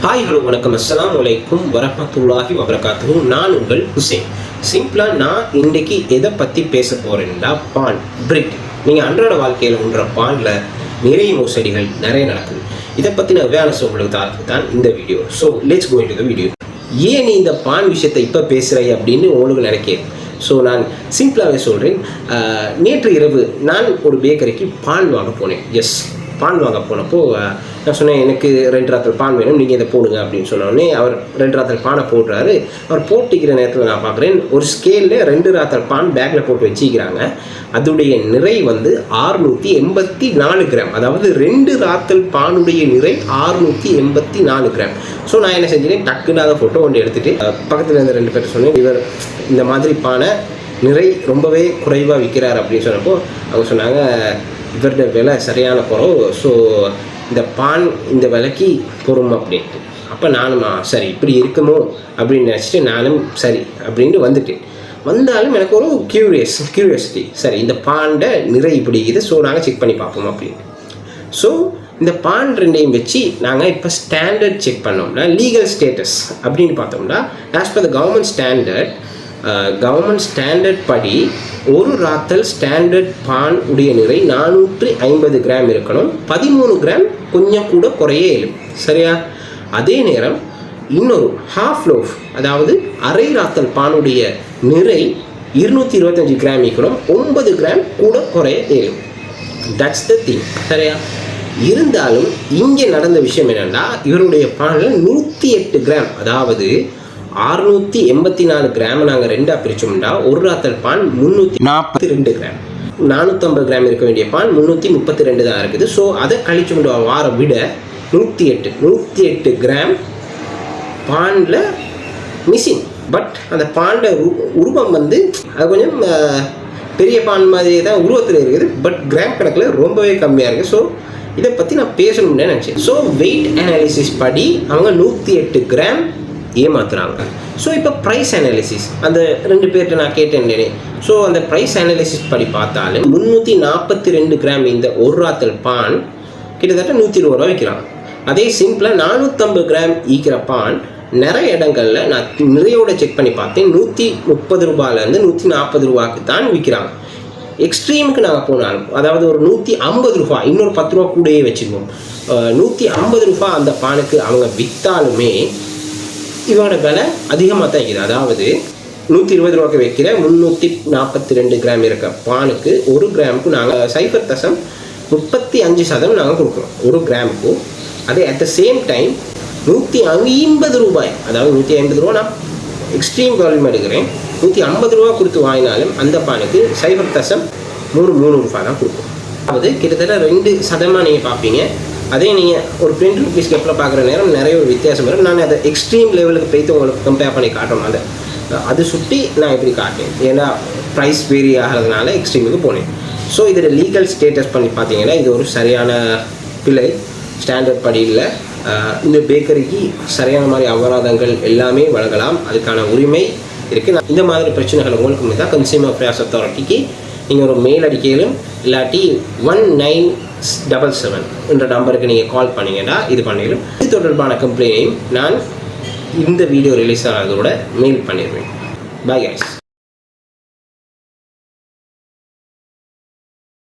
Hi hello வணக்கம் அஸ்ஸலாமு அலைக்கும் வரஹ்மத்துல்லாஹி வபரகாத்துஹு. நான் உங்கள் ஹுசைன். சிம்பிளாக நான் இன்றைக்கி எதை பற்றி பேச போகிறேன்னா பான் பிரிட். நீங்கள் அன்றாட வாழ்க்கையில் உண்ற பானில் நிறைய மோசடிகள் நிறைய நடக்குது. இதை பற்றின அவேர்னஸ் உங்களுக்கு தான் இந்த video. So let's go into the video. ஏன் நீ இந்த பான் விஷயத்தை இப்போ பேசுகிறீ அப்படின்னு உங்களுக்கு நினைக்கிறேன். ஸோ நான் சிம்பிளாகவே சொல்கிறேன். நேற்று இரவு நான் ஒரு பேக்கரிக்கு பான் வாங்க போனேன். பான் வாங்க போனப்போ நான் சொன்னேன், எனக்கு 2 ராத்தல் பான் வேணும், நீங்கள் இதை போடுங்க அப்படின்னு சொன்னோடனே அவர் 2 ராத்தல் பானை போடுறாரு. அவர் போட்டிக்கிற நேரத்தில் நான் பார்க்குறேன், ஒரு ஸ்கேலில் 2 ராத்தல் பான் பேக்கில் போட்டு வச்சுக்கிறாங்க. அதோடைய நிறை 684 கிராம். அதாவது 2 ராத்தல் பானுடைய நிறை 684 கிராம். ஸோ நான் என்ன செஞ்சேன், டக்குன்னு அதை ஃபோட்டோ ஒன்று எடுத்துகிட்டு பக்கத்தில் இருந்த 2 பேர் சொன்னேன், இவர் இந்த மாதிரி பானை நிறை ரொம்பவே குறைவாக விற்கிறார் அப்படின்னு சொன்னப்போ அவங்க சொன்னாங்க, இவருடைய விலை சரியான குறவு, ஸோ இந்த பான் இந்த விலைக்கு பொறும் அப்படின்ட்டு. அப்போ நானும் சரி இப்படி இருக்குமோ அப்படின்னு நினச்சிட்டு நானும் சரி அப்படின்ட்டு வந்துட்டேன். வந்தாலும் எனக்கு ஒரு கியூரியாசிட்டி, சரி இந்த பாண்ட நிறை இப்படி இது, ஸோ நாங்கள் செக் பண்ணி பார்ப்போம் அப்படின்ட்டு. ஸோ இந்த பான் ரெண்டையும் வச்சு நாங்கள் இப்போ ஸ்டாண்டர்ட் செக் பண்ணோம்னா லீகல் ஸ்டேட்டஸ் அப்படின்னு பார்த்தோம்னா as per the government standard படி ஒரு ராத்தல் ஸ்டாண்டர்ட் பான் உடைய நிறை 450 கிராம் இருக்கணும். 13 கிராம் கொஞ்சம் கூட குறைய இயலும், சரியா? அதே நேரம் இன்னொரு ஹாஃப் லோஃப், அதாவது அரை ராத்தல் பானுடைய நிறை 225 கிராம் இருக்கணும். 9 கிராம் கூட குறைய இயலும். தட்ஸ் த திங், சரியா? இருந்தாலும் இங்கே நடந்த விஷயம் என்னென்னா, இவருடைய பானில் 108 கிராம், அதாவது 684 கிராம் நாங்கள் 2ஆக பிரித்தோம்னா ஒரு ராத்தல் பான் 342 கிராம். 450 கிராம் இருக்க வேண்டிய பான் 332 தான் இருக்குது. ஸோ அதை கழிச்சு கொண்டு வார விட 108 கிராம் பானில் மிஸ்ஸிங். பட் அந்த பாண்ட உருவம் அது கொஞ்சம் பெரிய பான் மாதிரி தான் உருவத்தில் இருக்குது, பட் கிராம் கணக்கில் ரொம்பவே கம்மியாக இருக்குது. ஸோ இதை பற்றி நான் பேசணும்னு நினச்சேன். ஸோ வெயிட் அனாலிசிஸ் படி அவங்க 108 கிராம் ஏமாத்துறாங்க. ஸோ இப்போ ப்ரைஸ் அனாலிசிஸ் அந்த 2 பேர்கிட்ட நான் கேட்டேன். ஸோ அந்த ப்ரைஸ் அனாலிசிஸ் படி பார்த்தாலும் 342 கிராம் இந்த ஒரு ராத்தல் பான் கிட்டத்தட்ட 120 ரூபா விற்கிறாங்க. அதே சிம்பிளாக 450 கிராம் ஈக்கிற பான் நிறைய இடங்களில் நான் நிறையோட செக் பண்ணி பார்த்தேன், 130 ரூபாயிலேருந்து 140 ரூபாய்க்கு தான் விற்கிறாங்க. எக்ஸ்ட்ரீமுக்கு நாங்கள் போனாலும், அதாவது ஒரு 150 ரூபா, இன்னொரு 10 ரூபா கூடயே வச்சுக்குவோம், 150 ரூபா அந்த பானுக்கு அவங்க விற்றாலுமே இவனோட விலை அதிகமாக தான் இருக்குது. அதாவது 120 ரூபாய்க்கு வைக்கிற 342 கிராம் இருக்க பானுக்கு 1 கிராமுக்கு நாங்கள் 0.35% நாங்கள் கொடுக்குறோம் 1 கிராமுக்கு. அதே அட் த சேம் டைம் 150 ரூபாய், அதாவது 150 ரூபா நான் எக்ஸ்ட்ரீம் வால்யூம் எடுக்கிறேன், 150 ரூபா கொடுத்து வாங்கினாலும் அந்த பானுக்கு 0.33 ரூபா தான் கொடுக்கும். அதாவது கிட்டத்தட்ட 2% நீங்கள் பார்ப்பீங்க. அதே நீங்கள் ஒரு $20 கப்பில் பார்க்குற நேரம் நிறைய ஒரு வித்தியாசம் வரும். நான் அதை எக்ஸ்ட்ரீம் லெவலுக்கு போய்த்து உங்களுக்கு கம்பேர் பண்ணி காட்டணும். அது சுட்டி நான் இப்படி காட்டேன், ஏன்னா ப்ரைஸ் வேரி ஆகிறதுனால எக்ஸ்ட்ரீமுக்கு போனேன். ஸோ இதில் லீகல் ஸ்டேட்டஸ் பண்ணி பார்த்தீங்கன்னா இது ஒரு சரியான பிழை, ஸ்டாண்டர்ட் படி இல்லை. இந்த பேக்கரிக்கு சரியான மாதிரி அபராதங்கள் எல்லாமே வழங்கலாம், அதுக்கான உரிமை இருக்குது. இந்த மாதிரி பிரச்சனைகள் உங்களுக்கு தான் கன்சியூமர் அஃபேர்ஸ் அத்தாரிட்டிக்கு நீங்கள் ஒரு மெயில் அடிக்கையிலும் இல்லாட்டி 1977 என்ற நம்பருக்கு நீங்கள் கால் பண்ணிங்கன்னா இது பண்ணிடும். இது தொடர்பான கம்ப்ளைண்ட்டையும் நான் இந்த வீடியோ ரிலீஸ் ஆனதோட மெயில் பண்ணிடுவேன். Bye guys.